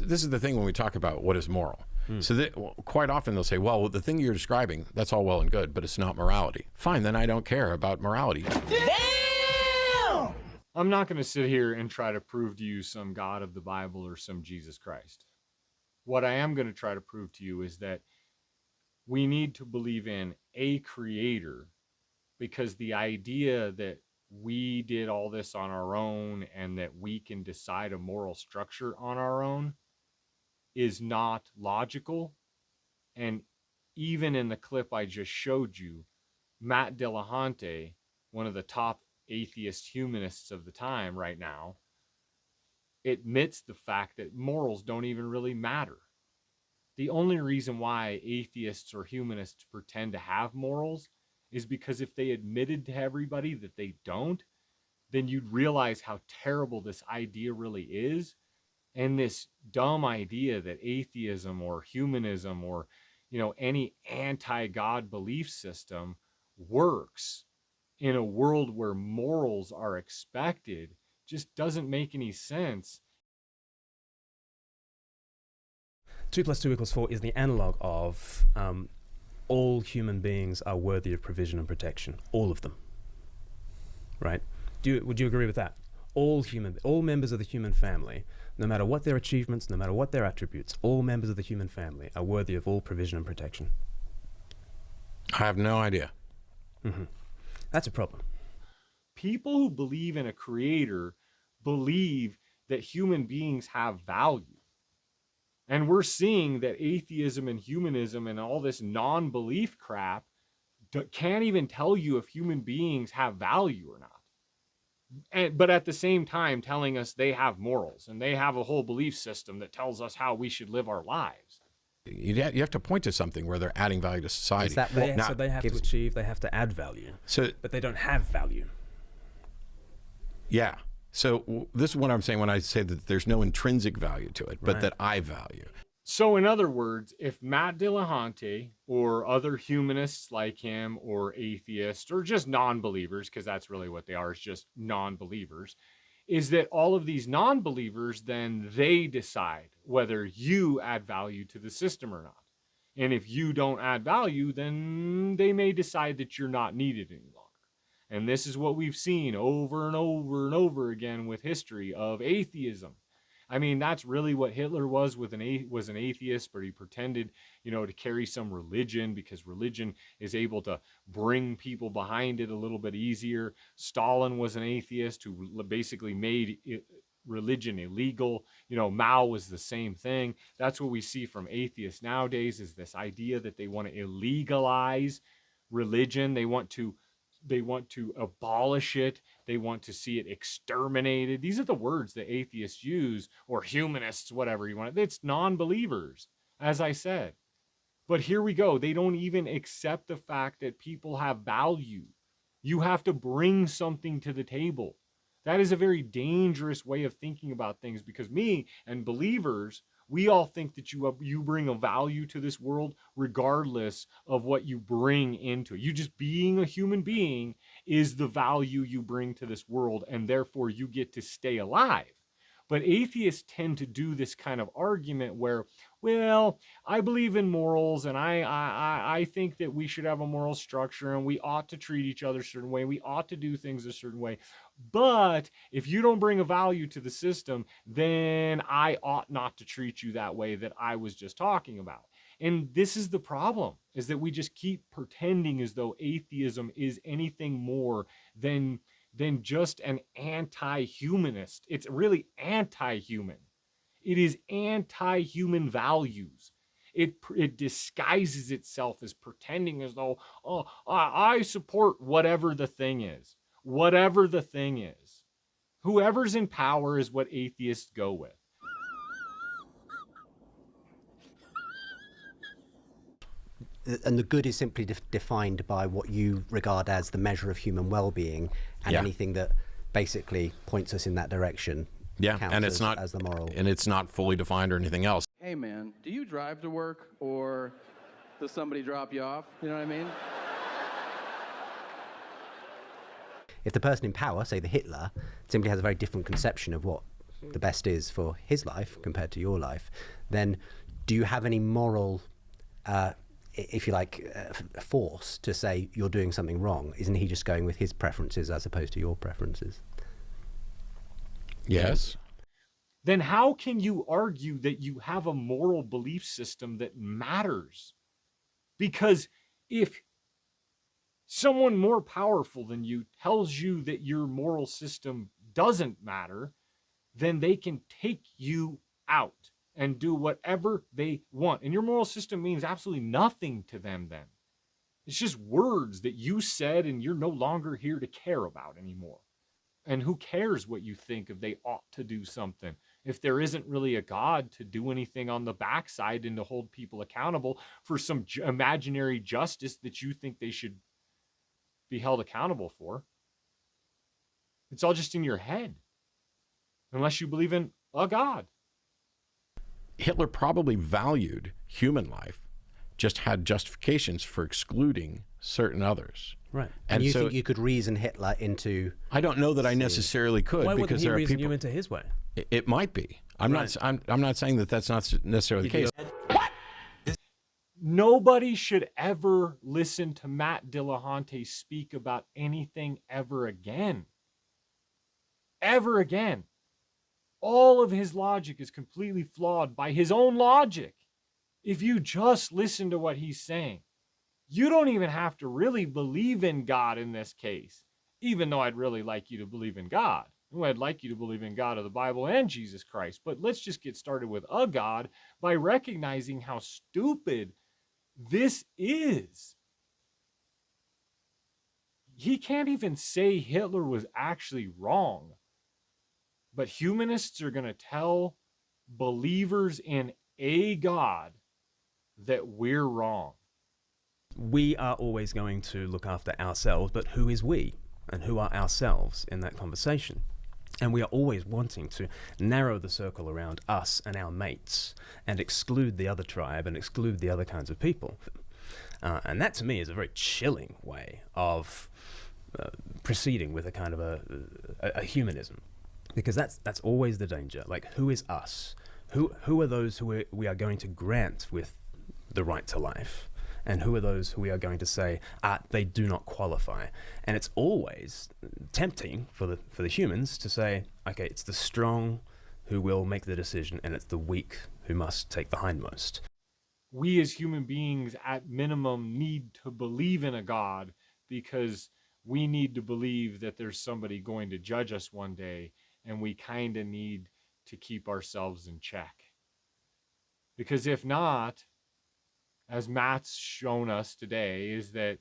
this is the thing when we talk about what is moral. So quite often they'll say, well, the thing you're describing, that's all well and good, but it's not morality. Fine, then I don't care about morality. Damn! I'm not going to sit here and try to prove to you some God of the Bible or some Jesus Christ. What I am going to try to prove to you is that we need to believe in a creator, because the idea that we did all this on our own and that we can decide a moral structure on our own is not logical. And even in the clip I just showed you, Matt Dillahaunty, one of the top atheist humanists of the time right now, admits the fact that morals don't even really matter. The only reason why atheists or humanists pretend to have morals is because if they admitted to everybody that they don't, then you'd realize how terrible this idea really is. And this dumb idea that atheism or humanism or, any anti-God belief system works in a world where morals are expected just doesn't make any sense. 2 + 2 = 4 is the analog of all human beings are worthy of provision and protection. All of them. Right? Would you agree with that? All members of the human family, no matter what their achievements, no matter what their attributes, all members of the human family are worthy of all provision and protection. I have no idea. That's a problem. People who believe in a creator believe that human beings have value. And we're seeing that atheism and humanism and all this non-belief crap can't even tell you if human beings have value or not. But at the same time telling us they have morals and they have a whole belief system that tells us how we should live our lives. You have to point to something where they're adding value to society. Is that what so they have to achieve, they have to add value. But they don't have value. Yeah. So this is what I'm saying when I say that there's no intrinsic value to it, but that I value. So in other words, if Matt Dillahaunty or other humanists like him or atheists or just non-believers, because that's really what they are, is just non-believers, is that all of these non-believers, then they decide whether you add value to the system or not. And if you don't add value, then they may decide that you're not needed any longer. And this is what we've seen over and over and over again with history of atheism. I mean, that's really what Hitler was an atheist, but he pretended, to carry some religion because religion is able to bring people behind it a little bit easier. Stalin was an atheist who basically made religion illegal. Mao was the same thing. That's what we see from atheists nowadays, is this idea that they want to illegalize religion. They want to abolish it. They want to see it exterminated. These are the words that atheists use, or humanists, whatever you want. It's non-believers, as I said. But here we go. They don't even accept the fact that people have value. You have to bring something to the table. That is a very dangerous way of thinking about things, because me and believers, we all think that you bring a value to this world regardless of what you bring into it. You just being a human being is the value you bring to this world, and therefore you get to stay alive. But atheists tend to do this kind of argument where, well, I believe in morals, and I think that we should have a moral structure, and we ought to treat each other a certain way. We ought to do things a certain way. But if you don't bring a value to the system, then I ought not to treat you that way that I was just talking about. And this is the problem, is that we just keep pretending as though atheism is anything more than just an anti-humanist. It's really anti-human. It is anti-human values. It disguises itself as pretending as though, oh, I support whatever the thing is. Whatever the thing is. Whoever's in power is what atheists go with. And the good is simply defined by what you regard as the measure of human well-being, and anything that basically points us in that direction. Yeah, and it's not as the moral. And it's not fully defined or anything else. Hey man, do you drive to work, or does somebody drop you off? You know what I mean? If the person in power, say the Hitler, simply has a very different conception of what the best is for his life compared to your life, then do you have any moral, if you like, force to say you're doing something wrong? Isn't he just going with his preferences as opposed to your preferences? Yes. Then how can you argue that you have a moral belief system that matters? Because if someone more powerful than you tells you that your moral system doesn't matter, then they can take you out and do whatever they want. And your moral system means absolutely nothing to them then. It's just words that you said and you're no longer here to care about anymore. And who cares what you think if they ought to do something? If there isn't really a God to do anything on the backside and to hold people accountable for some imaginary justice that you think they should be held accountable for. It's all just in your head. Unless you believe in a God. Hitler probably valued human life, just had justifications for excluding certain others. Right. And you think you could reason Hitler into... I don't know that I necessarily could. Why because wouldn't he there are reason people, you into his way? It might be. I'm not saying that that's not necessarily the case. Nobody should ever listen to Matt Dillahaunty speak about anything ever again. Ever again. All of his logic is completely flawed by his own logic. If you just listen to what he's saying, you don't even have to really believe in God in this case, even though I'd really like you to believe in God. I'd like you to believe in God of the Bible and Jesus Christ. But let's just get started with a God by recognizing how stupid this is. He can't even say Hitler was actually wrong. But humanists are going to tell believers in a God that we're wrong. We are always going to look after ourselves, but who is we? And who are ourselves in that conversation? And we are always wanting to narrow the circle around us and our mates and exclude the other tribe and exclude the other kinds of people. And that to me is a very chilling way of proceeding with a kind of a humanism. Because that's always the danger. Like, who is us? Who are those who we are going to grant with the right to life? And who are those who we are going to say, they do not qualify? And it's always tempting for the humans to say, okay, it's the strong who will make the decision, and it's the weak who must take the hindmost. We as human beings, at minimum, need to believe in a God because we need to believe that there's somebody going to judge us one day, and we kind of need to keep ourselves in check. Because if not, as Matt's shown us today, is that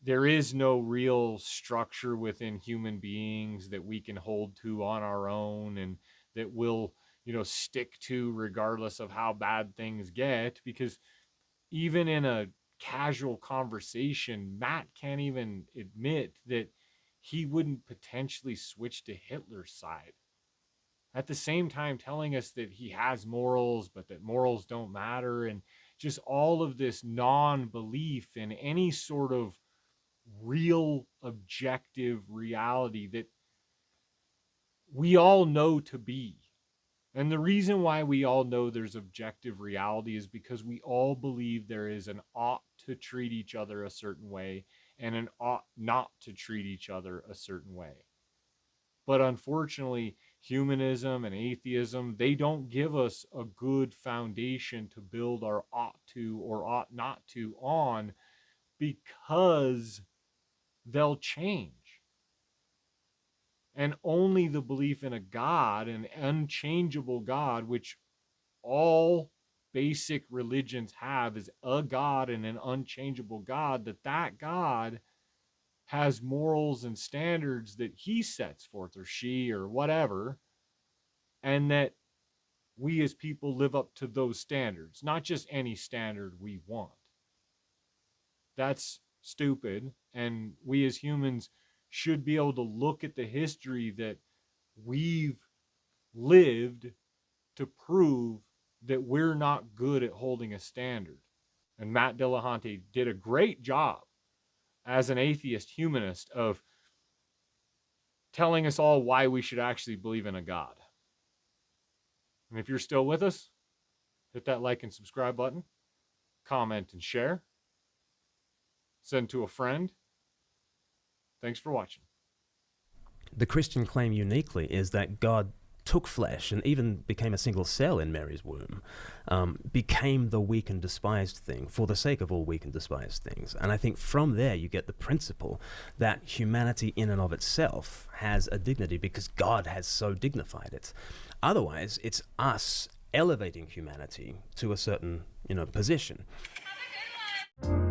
there is no real structure within human beings that we can hold to on our own and that we'll, stick to regardless of how bad things get. Because even in a casual conversation, Matt can't even admit that he wouldn't potentially switch to Hitler's side. At the same time telling us that he has morals, but that morals don't matter, and just all of this non-belief in any sort of real objective reality that we all know to be. And the reason why we all know there's objective reality is because we all believe there is an ought to treat each other a certain way and an ought not to treat each other a certain way. But unfortunately, humanism and atheism, they don't give us a good foundation to build our ought to or ought not to on, because they'll change. And only the belief in a God, an unchangeable God, which all basic religions have, is a God and an unchangeable God, that God has morals and standards that he sets forth, or she, or whatever, and that we as people live up to those standards, not just any standard we want. That's stupid, and we as humans should be able to look at the history that we've lived to prove that we're not good at holding a standard. And Matt Dillahaunty did a great job as an atheist humanist of telling us all why we should actually believe in a God. And if you're still with us, hit that like and subscribe button, comment and share, send to a friend. Thanks for watching. The Christian claim uniquely is that God took flesh and even became a single cell in Mary's womb, became the weak and despised thing for the sake of all weak and despised things. And I think from there you get the principle that humanity in and of itself has a dignity because God has so dignified it. Otherwise, it's us elevating humanity to a certain, position. Have a good one.